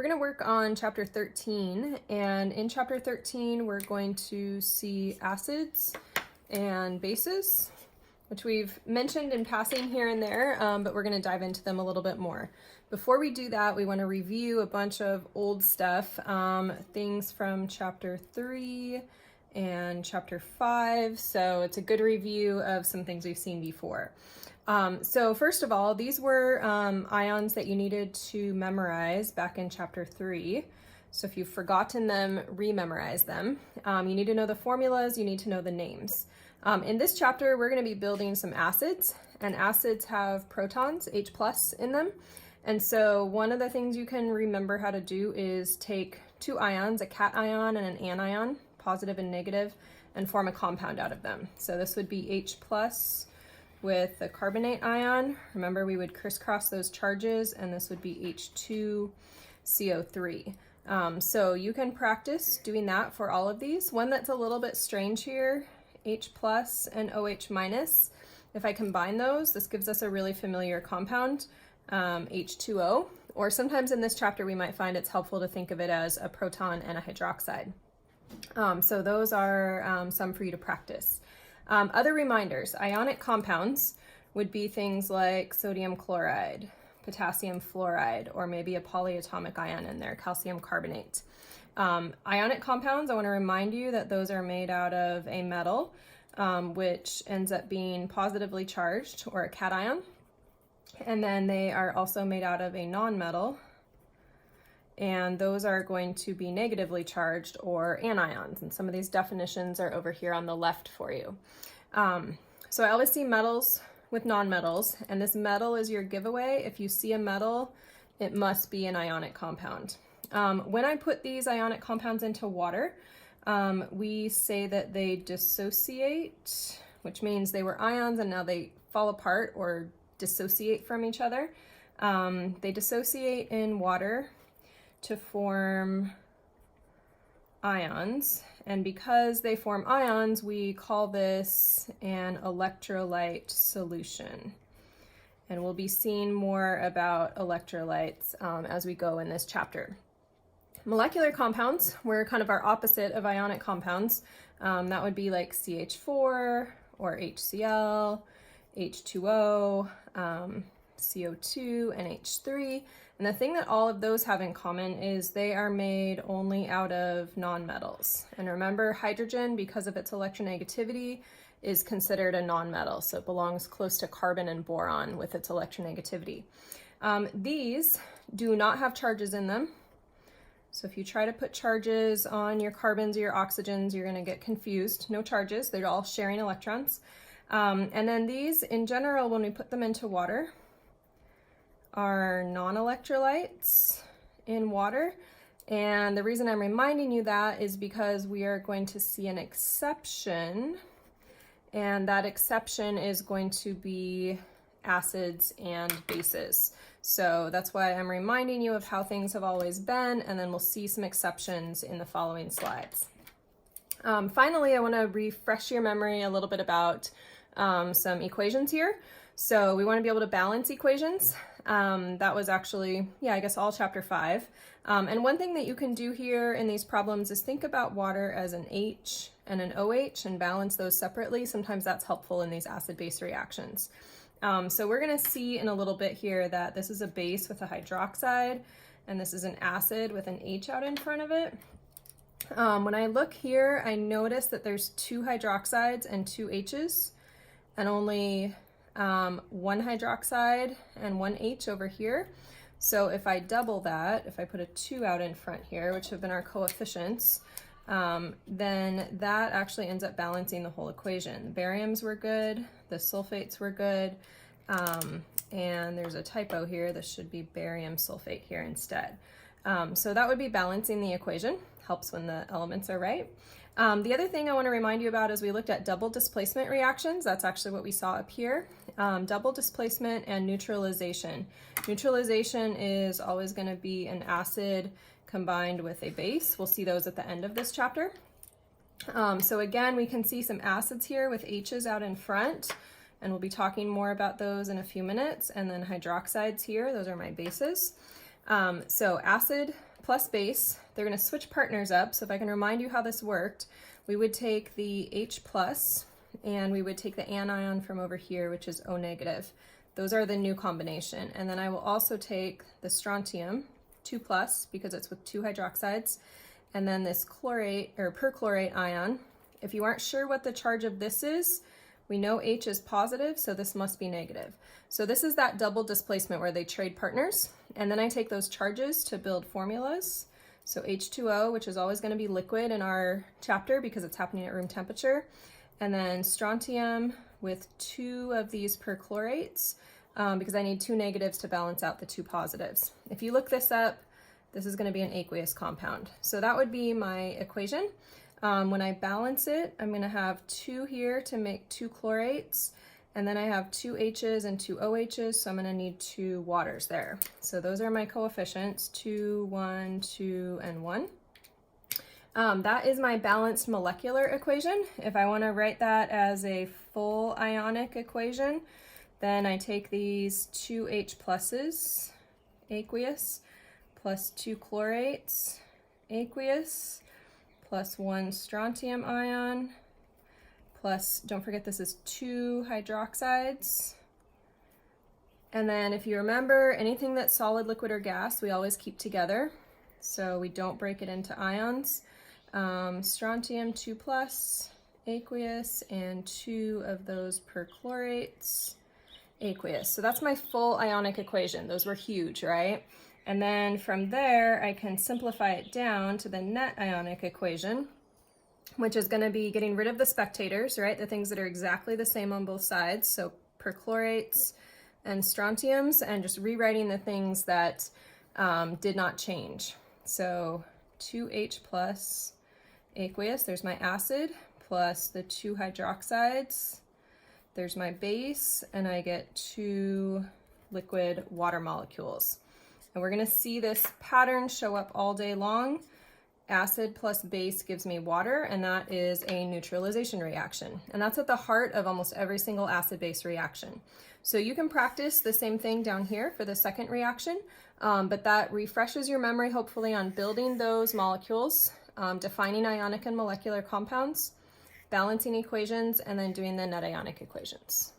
We're going to work on chapter 13, and in chapter 13 we're going to see acids and bases, which we've mentioned in passing here and there, but we're going to dive into them a little bit more. Before we do that, we want to review a bunch of old stuff, things from chapter 3 and chapter 5, so it's a good review of some things we've seen before. So first of all, these were ions that you needed to memorize back in chapter 3. So if you've forgotten them, rememorize them. You need to know the formulas, you need to know the names. In this chapter, we're going to be building some acids, and acids have protons, H plus, in them. And so one of the things you can remember how to do is take two ions, a cation and an anion, positive and negative, and form a compound out of them. So this would be H plus with the carbonate ion. Remember, we would crisscross those charges, and this would be H2CO3. So you can practice doing that for all of these. One that's a little bit strange here, H plus and OH minus. If I combine those, this gives us a really familiar compound, H2O, or sometimes in this chapter we might find it's helpful to think of it as a proton and a hydroxide. So those are some for you to practice. Other reminders, ionic compounds would be things like sodium chloride, potassium fluoride, or maybe a polyatomic ion in there, calcium carbonate. Ionic compounds, I want to remind you that those are made out of a metal, which ends up being positively charged, or a cation. And then they are also made out of a non-metal, and those are going to be negatively charged, or anions. And some of these definitions are over here on the left for you. So I always see metals with nonmetals, and this metal is your giveaway. If you see a metal, it must be an ionic compound. When I put these ionic compounds into water, we say that they dissociate, which means they were ions and now they fall apart or dissociate from each other. They dissociate in water to form ions, and because they form ions, we call this an electrolyte solution. And we'll be seeing more about electrolytes as we go in this chapter. Molecular compounds were kind of our opposite of ionic compounds. That would be like CH4 or HCl, H2O, CO2, and H3. And the thing that all of those have in common is they are made only out of nonmetals. And remember, hydrogen, because of its electronegativity, is considered a nonmetal. So it belongs close to carbon and boron with its electronegativity. These do not have charges in them. So if you try to put charges on your carbons or your oxygens, you're going to get confused. No charges, they're all sharing electrons. And then these, in general, when we put them into water, are non-electrolytes in water. And the reason I'm reminding you that is because we are going to see an exception, and that exception is going to be acids and bases. So that's why I'm reminding you of how things have always been, and then we'll see some exceptions in the following slides. Finally, I want to refresh your memory a little bit about some equations here. So we want to be able to balance equations. That was actually, I guess all chapter 5. And one thing that you can do here in these problems is think about water as an H and an OH and balance those separately. Sometimes that's helpful in these acid-base reactions. So we're going to see in a little bit here that this is a base with a hydroxide, and this is an acid with an H out in front of it. When I look here, I notice that there's 2 hydroxides and 2 H's, and only one hydroxide and one H over here. So if I double that, if I put a 2 out in front here, which have been our coefficients, then that actually ends up balancing the whole equation. The bariums were good, the sulfates were good, and there's a typo here. This should be barium sulfate here instead. So that would be balancing the equation. Helps when the elements are right. The other thing I want to remind you about is we looked at double displacement reactions. That's actually what we saw up here. Double displacement and neutralization. Neutralization is always going to be an acid combined with a base. We'll see those at the end of this chapter. So again, we can see some acids here with H's out in front, and we'll be talking more about those in a few minutes. And then hydroxides here, those are my bases. So acid plus base, they're going to switch partners up. So if I can remind you how this worked, we would take the H plus and we would take the anion from over here, which is O negative. Those are the new combination. And then I will also take the strontium, 2 plus, because it's with 2 hydroxides, and then this chlorate or perchlorate ion. If you aren't sure what the charge of this is, we know H is positive, so this must be negative. So this is that double displacement where they trade partners. And then I take those charges to build formulas. So H2O, which is always going to be liquid in our chapter because it's happening at room temperature. And then strontium with 2 of these perchlorates because I need 2 negatives to balance out the 2 positives. If you look this up, this is going to be an aqueous compound. So that would be my equation. When I balance it, I'm going to have 2 here to make 2 chlorates, and then I have 2 H's and 2 OH's, so I'm going to need 2 waters there. So those are my coefficients, 2, 1, 2, and 1. That is my balanced molecular equation. If I want to write that as a full ionic equation, then I take these 2 H pluses, aqueous, plus 2 chlorates, aqueous, plus 1 strontium ion, plus, don't forget this is 2 hydroxides. And then if you remember, anything that's solid, liquid, or gas, we always keep together, so we don't break it into ions. Strontium 2 plus, aqueous, and 2 of those perchlorates, aqueous. So that's my full ionic equation. Those were huge, right? And then from there, I can simplify it down to the net ionic equation, which is going to be getting rid of the spectators, right? The things that are exactly the same on both sides. So perchlorates and strontiums, and just rewriting the things that did not change. So 2H plus aqueous, there's my acid, plus the 2 hydroxides, there's my base, and I get 2 liquid water molecules. And we're going to see this pattern show up all day long. Acid plus base gives me water, and that is a neutralization reaction. And that's at the heart of almost every single acid-base reaction. So you can practice the same thing down here for the second reaction, but that refreshes your memory hopefully on building those molecules, defining ionic and molecular compounds, balancing equations, and then doing the net ionic equations.